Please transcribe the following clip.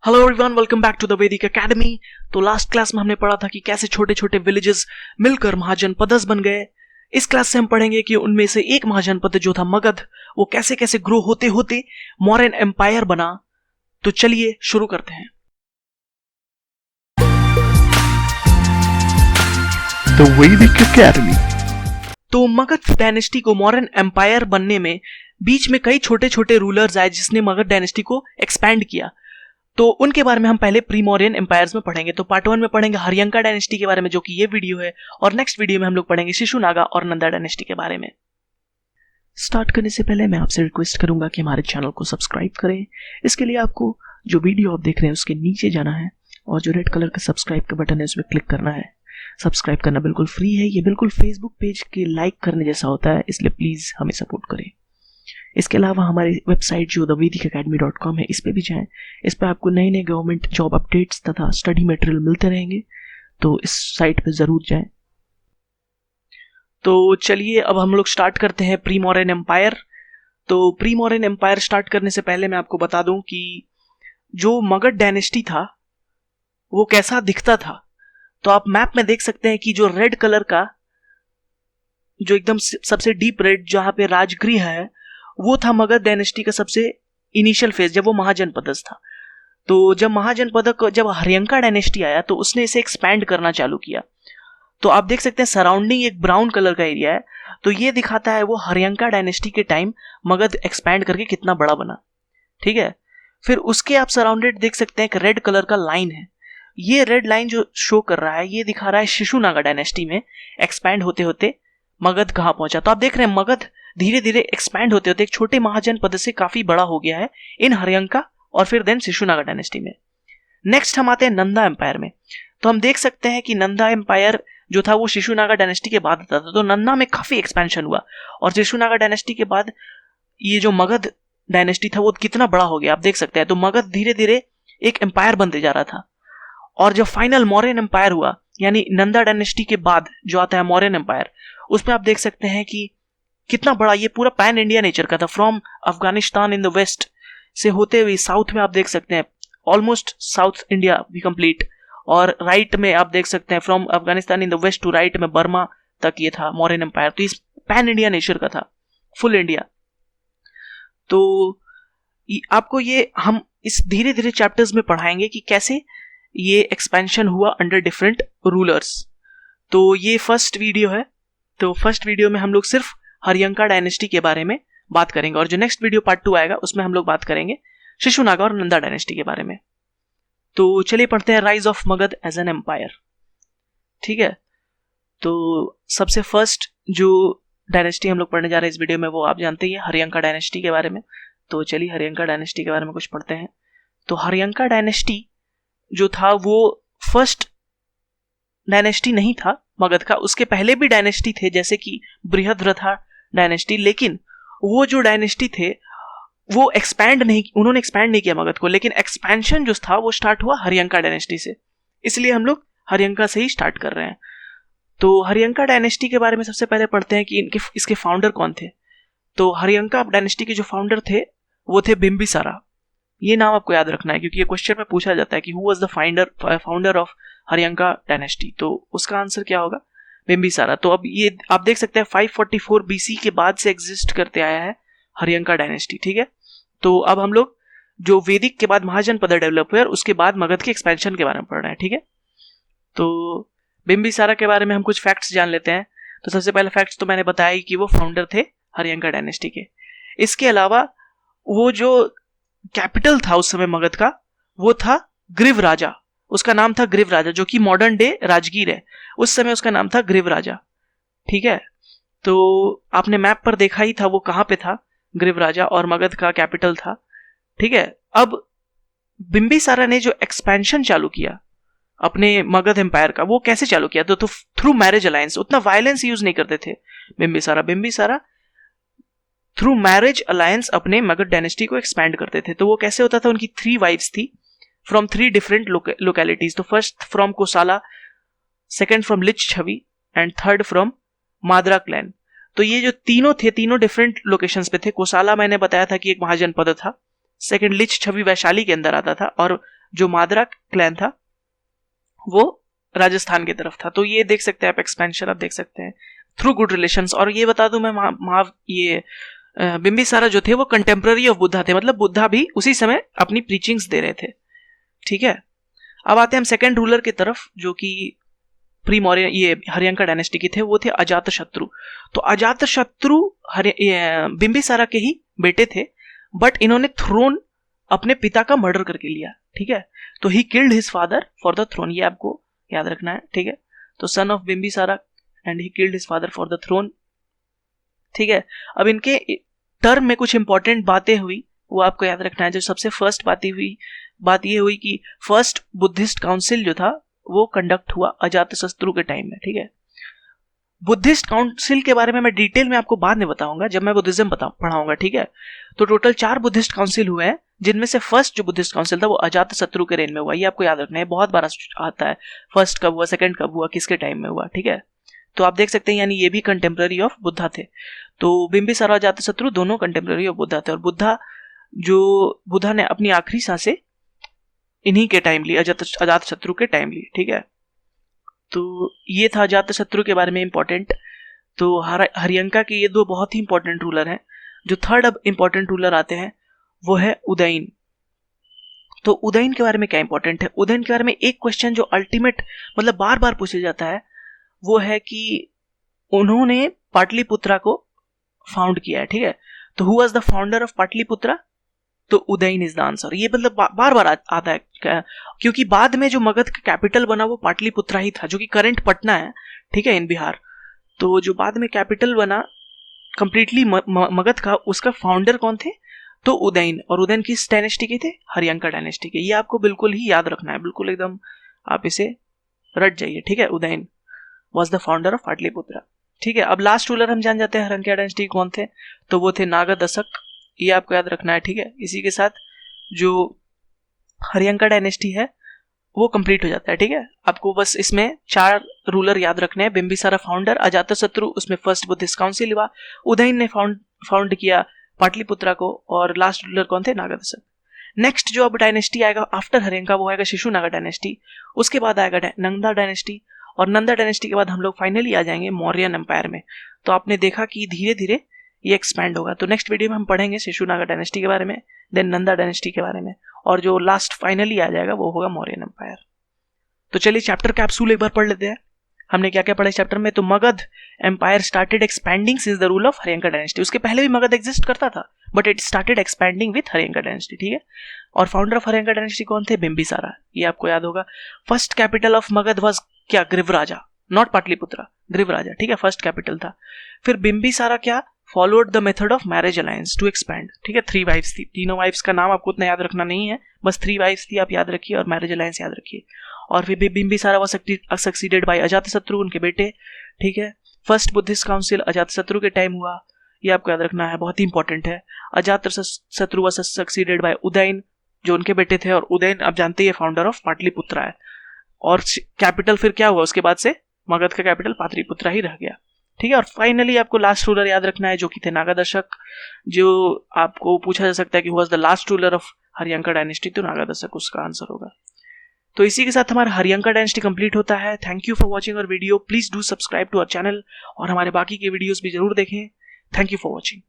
Hello everyone, welcome back to the Vedic academy. तो last class में हमने पढ़ा था कि कैसे छोटे छोटे विलेजेस मिलकर महाजनपदस बन गए। इस क्लास से हम पढ़ेंगे कि उनमें से एक महाजनपद जो था मगध, वो कैसे कैसे ग्रो होते होते मौर्यन एम्पायर बना। तो चलिए शुरू करते हैं। The Vedic academy. तो मगध डायनेस्टी को मौर्यन एम्पायर बनने में बीच में कई छोटे छोटे रूलर्स आए जिसने मगध डायनेस्टी को एक्सपैंड किया। तो उनके बारे में हम पहले प्री मौर्यन एम्पायर्स में पढ़ेंगे। तो पार्ट 1 में पढ़ेंगे हरियंका डायनेस्टी के बारे में, जो कि ये वीडियो है, और नेक्स्ट वीडियो में हम लोग पढ़ेंगे शिशुनागा और नंदा डायनेस्टी के बारे में। स्टार्ट करने से पहले मैं आपसे रिक्वेस्ट करूंगा कि हमारे चैनल को सब्सक्राइब करें। इसके लिए आपको जो वीडियो आप देख रहे हैं उसके नीचे जाना है और जो रेड कलर का सब्सक्राइब का बटन है उस पर क्लिक करना है। सब्सक्राइब करना बिल्कुल फ्री है, ये बिल्कुल फेसबुक पेज के लाइक करने जैसा होता है, इसलिए प्लीज हमें सपोर्ट करें। इसके अलावा हमारी वेबसाइट जो thevedicacademy.com है, इस पे भी जाएं। इस पे आपको नए नए गवर्नमेंट जॉब अपडेट्स तथा स्टडी मटेरियल मिलते रहेंगे, तो इस साइट पे जरूर जाएं। तो चलिए अब हम लोग स्टार्ट करते हैं प्री मौर्यन एम्पायर। तो प्री मौर्यन एम्पायर स्टार्ट करने से पहले मैं आपको बता दूं कि जो मगध डायनेस्टी था वो कैसा दिखता था। तो आप मैप में देख सकते हैं कि जो रेड कलर का, जो एकदम सबसे डीप रेड जहां पे राजगृह है, वो था मगध डायनेस्टी का सबसे इनिशियल फेज, जब वो महाजनपदस था। तो जब महाजनपद जब हरियंका डायनेस्टी आया तो उसने इसे एक्सपैंड करना चालू किया। तो आप देख सकते हैं सराउंडिंग एक ब्राउन कलर का एरिया है, तो ये दिखाता है वो हरियंका डायनेस्टी के टाइम मगध एक्सपैंड करके कितना बड़ा बना। ठीक है, फिर उसके आप सराउंडेड देख सकते हैं एक रेड कलर का लाइन है। ये रेड लाइन जो शो कर रहा है ये दिखा रहा है शिशुनागा डायनेस्टी में एक्सपैंड होते होते मगध कहां पहुंचा। तो आप देख रहे हैं मगध धीरे धीरे एक्सपैंड होते होते एक छोटे महाजनपद से काफी बड़ा हो गया है इन हरियंका और फिर देन शिशुनागा डायनेस्टी में। नेक्स्ट हम आते हैं नंदा एम्पायर में। तो हम देख सकते हैं कि नंदा एम्पायर जो था वो शिशुनागा डायनेस्टी के बाद आता था। तो नंदा में काफी एक्सपेंशन हुआ और शिशुनागा डायनेस्टी के बाद ये जो मगध डायनेस्टी था वो कितना बड़ा हो गया आप देख सकते हैं। तो मगध धीरे धीरे एक एम्पायर बनते जा रहा था और जब फाइनल मौर्यन एम्पायर हुआ, यानी नंदा डायनेस्टी के बाद जो आता है मौर्यन एम्पायर, उसमें आप देख सकते हैं कि कितना बड़ा ये पूरा पैन इंडिया नेचर का था। From Afghanistan in the west से होते हुए साउथ में आप देख सकते हैं ऑलमोस्ट साउथ इंडिया भी कंप्लीट, और राइट में आप देख सकते हैं from Afghanistan in the west to right में बर्मा तक ये था मौर्यन एम्पायर। तो इस पैन इंडिया नेचर का था, फुल इंडिया। तो आपको ये हम इस धीरे धीरे चैप्टर्स में पढ़ाएंगे कि कैसे ये एक्सपेंशन हुआ अंडर डिफरेंट रूलर्स। तो ये फर्स्ट वीडियो है। तो फर्स्ट वीडियो में हम लोग सिर्फ हरियंका डायनेस्टी के बारे में बात करेंगे और जो नेक्स्ट वीडियो पार्ट 2 आएगा उसमें हम लोग बात करेंगे शिशुनागा और नंदा डायनेस्टी के बारे में। तो चलिए पढ़ते हैं rise of Magadha as an empire. ठीक है, तो सबसे फर्स्ट जो डायनेस्टी हम लोग पढ़ने जा रहे हैं इस वीडियो में वो आप जानते ही हैं, हरियंका डायनेस्टी के बारे में। तो चलिए हरियंका डायनेस्टी के बारे में कुछ पढ़ते हैं। तो हरियंका डायनेस्टी जो था वो फर्स्ट डायनेस्टी नहीं था मगध का। उसके पहले भी डायनेस्टी थे जैसे कि बृहद्रथा डायनेस्टी, लेकिन वो जो डायनेस्टी थे वो उन्होंने एक्सपैंड नहीं किया मगध को, लेकिन एक्सपेंशन जो था वो स्टार्ट हुआ हरियंका डायनेस्टी से। इसलिए हम लोग हरियंका से ही स्टार्ट कर रहे हैं। तो हरियंका डायनेस्टी के बारे में सबसे पहले पढ़ते हैं कि इसके फाउंडर कौन थे। तो हरियंका डायनेस्टी के जो फाउंडर थे वो थे बिंबिसारा। ये नाम आपको याद रखना है क्योंकि ये क्वेश्चन में पूछा जाता है कि who was the founder of Haryanka dynasty. तो उसका आंसर क्या होगा? बिंबिसारा। तो अब ये आप देख सकते हैं 544 बीसी के बाद से एग्जिस्ट करते आया है हरियंका डायनेस्टी। ठीक है, तो अब हम लोग जो वैदिक के बाद महाजनपद डेवलप हुए और उसके बाद मगध के एक्सपेंशन के बारे में पढ़ रहे हैं। ठीक है, तो बिंबिसारा के बारे में हम कुछ फैक्ट्स जान लेते हैं। तो सबसे पहले फैक्ट्स तो मैंने बताया कि वो फाउंडर थे हरियंका डायनेस्टी के। इसके अलावा वो जो कैपिटल था उस समय मगध का वो था ग्रीव राजा। उसका नाम था ग्रीव राजा, जो कि मॉडर्न डे राजगीर है। उस समय उसका नाम था ग्रीव राजा। ठीक है, तो आपने मैप पर देखा ही था वो कहां पे था, ग्रीव राजा, और मगध का कैपिटल था। ठीक है, अब बिंबिसारा ने जो एक्सपेंशन चालू किया अपने मगध एम्पायर का वो कैसे चालू किया? तो थ्रू मैरिज अलायंस। उतना वायलेंस यूज नहीं करते थे बिंबिसारा थ्रू मैरिज अलायंस अपने मगध डायनेस्टी को एक्सपैंड करते थे। तो वो कैसे होता था? उनकी 3 वाइफ्स थी फ्रॉम 3 डिफरेंट लोकेलिटीज। तो first from Kosala, second from Lichchhavi and third from Madra clan. तो ये जो तीनों थे तीनों डिफरेंट लोकेशंस पे थे। कोसाला मैंने बताया था कि एक महाजनपद था, सेकंड लिच छवि वैशाली के अंदर आता था, और जो मादरा क्लैन था वो राजस्थान की तरफ था। तो ये देख सकते हैं आप, एक्सपेंशन आप देख सकते हैं थ्रू गुड रिलेशंस। और ये बता दूं मैं, ये बिंबिसारा जो थे वो कंटेम्प्रेरी ऑफ बुद्धा थे, मतलब बुद्धा भी उसी समय अपनी प्रीचिंग्स दे रहे थे। ठीक है, अब आते हैं हम सेकेंड रूलर की तरफ, जो कि प्री मौर्य ये हरियंका डायनेस्टी के थे, वो थे अजातशत्रु। तो अजातशत्रु बिंबिसारा के ही बेटे थे, बट इन्होंने थ्रोन अपने पिता का मर्डर करके लिया। ठीक है, तो he killed his father for the throne, ये आपको याद रखना है। ठीक है, तो son of Bimbisara and he killed his father for the throne. ठीक है, अब इनके टर्म में कुछ इंपॉर्टेंट बातें हुई, वो आपको याद रखना है। जो सबसे फर्स्ट बात ये हुई कि फर्स्ट बुद्धिस्ट काउंसिल जो था वो कंडक्ट हुआ अजातशत्रु के टाइम में। ठीक है, बुद्धिस्ट काउंसिल के बारे में मैं डिटेल में आपको बाद में बताऊंगा जब मैं बुद्धिज्म पढ़ाऊंगा। ठीक है, तो टोटल 4 बुद्धिस्ट काउंसिल हुए हैं, जिनमें से फर्स्ट जो बुद्धिस्ट काउंसिल था वो अजातशत्रु के रेन में हुआ। ये आपको याद रखना है, बहुत बार आता है फर्स्ट कब हुआ, सेकंड कब हुआ, किसके टाइम में हुआ। ठीक है, तो आप देख सकते हैं यानी ये भी कंटेम्प्रेरी ऑफ बुद्धा थे। तो बिंबिसारा और अजातशत्रु दोनों कंटेम्प्रेरी ऑफ बुद्धा थे, और बुद्धा ने अपनी आखिरी सांसें इन्हीं के टाइम ली, अजातशत्रु के टाइम ली। ठीक है, तो ये था अजातशत्रु के बारे में इंपॉर्टेंट। तो हरियंका के ये 2 बहुत ही इंपॉर्टेंट रूलर हैं। जो थर्ड अब इंपॉर्टेंट रूलर आते हैं वो है उदयन। तो उदयन के बारे में क्या इंपॉर्टेंट है? उदयन के बारे में एक क्वेश्चन जो अल्टीमेट मतलब बार बार पूछा जाता है वो है कि उन्होंने पाटलिपुत्रा को फाउंड किया है। ठीक है, तो who was the founder of Pataliputra? तो उदयन इज द आंसर। ये मतलब बार बार आता है, क्योंकि बाद में जो मगध का कैपिटल बना वो पाटलिपुत्रा ही था, जो कि करंट पटना है। ठीक है, इन बिहार। तो जो बाद में कैपिटल बना कंप्लीटली मगध का, उसका फाउंडर कौन थे? तो उदयन। और उदयन किस डायनेस्टी के थे? हरियंका डायनेस्टी के। ये आपको बिल्कुल ही याद रखना है, बिल्कुल एकदम आप इसे रट जाइए। ठीक है, Udayan was the founder of Pataliputra. ठीक है, अब लास्ट रूलर हम जान जाते हैं हरियंका डायनेस्टी कौन थे। तो वो थे नागादशक, ये आपको याद रखना है। ठीक है, इसी के साथ जो हरियंका डायनेस्टी है वो कंप्लीट हो जाता है। ठीक है, आपको बस इसमें 4 रूलर याद रखने हैं। बिंबिसारा फाउंडर, अजातशत्रु उसमें फर्स्ट बुद्धिस्ट काउंसिल हुआ, उदयन ने फाउंड किया पाटलिपुत्रा को, और लास्ट रूलर कौन थे? नागादशक। नेक्स्ट जो अब डायनेस्टी आएगा आफ्टर हरियंका वो आएगा शिशुनागा डायनेस्टी। उसके बाद आएगा नंदा डायनेस्टी, और नंदा डायनेस्टी के बाद हम लोग फाइनली आ जाएंगे मौर्यन एम्पायर में। तो आपने देखा कि धीरे धीरे ये एक्सपैंड होगा। तो नेक्स्ट वीडियो में हम पढ़ेंगे शिशुनागा डायनेस्टी के बारे में, देन नंदा डायनेस्टी के बारे में, और जो लास्ट फाइनली आ जाएगा वो होगा मौर्यन एम्पायर। तो चलिए चैप्टर कैप्सूल एक बार पढ़ लेते हैं। हमने क्या क्या पढ़ा इस चैप्टर में? तो Magadha empire started expanding since the rule of Haryanka dynasty. उसके पहले भी मगध एग्जिस्ट करता था, but it started expanding with Haryanka dynasty. ठीक है, और फाउंडर ऑफ हरियंका डायनेस्टी कौन थे? बिंबिसारा, ये आपको याद होगा। First capital of Magadha was क्या? ग्रीवराजा, नॉट पाटलिपुत्रा, ग्रीवराजा। ठीक है, फर्स्ट कैपिटल था। फिर बिंबिसारा क्या? Followed the method of marriage alliance to expand. ठीक है, 3 वाइफ्स थी, तीनों वाइफ्स का नाम आपको उतना याद रखना नहीं है, बस 3 वाइफ्स थी, आप याद रखिए, और मैरिज अलायंस याद रखिए। और फिर बिंबिसारा वाज सक्सीडेड बाय अजातशत्रु, उनके बेटे। ठीक है, फर्स्ट बुद्धिस्ट काउंसिल अजातशत्रु के टाइम हुआ, ये आपको याद रखना है, बहुत ही इंपॉर्टेंट है। Ajatashatru was succeeded by Udayan, जो उनके बेटे थे, और उदयन आप जानते हैं फाउंडर ऑफ पाटलिपुत्रा है। और कैपिटल फिर क्या हुआ उसके बाद से? मगध का कैपिटल पाटलिपुत्रा ही रह गया। ठीक है, और फाइनली आपको लास्ट रूलर याद रखना है जो कि थे नागादशक, जो आपको पूछा जा सकता है कि who was the last ruler of Haryanka dynasty, तो नागादशक उसका आंसर होगा। तो इसी के साथ हमारा हरियंका डायनेस्टी कंप्लीट होता है। Thank you for watching our video, please do subscribe to our channel, और हमारे बाकी के वीडियोस भी जरूर देखें। Thank you for watching.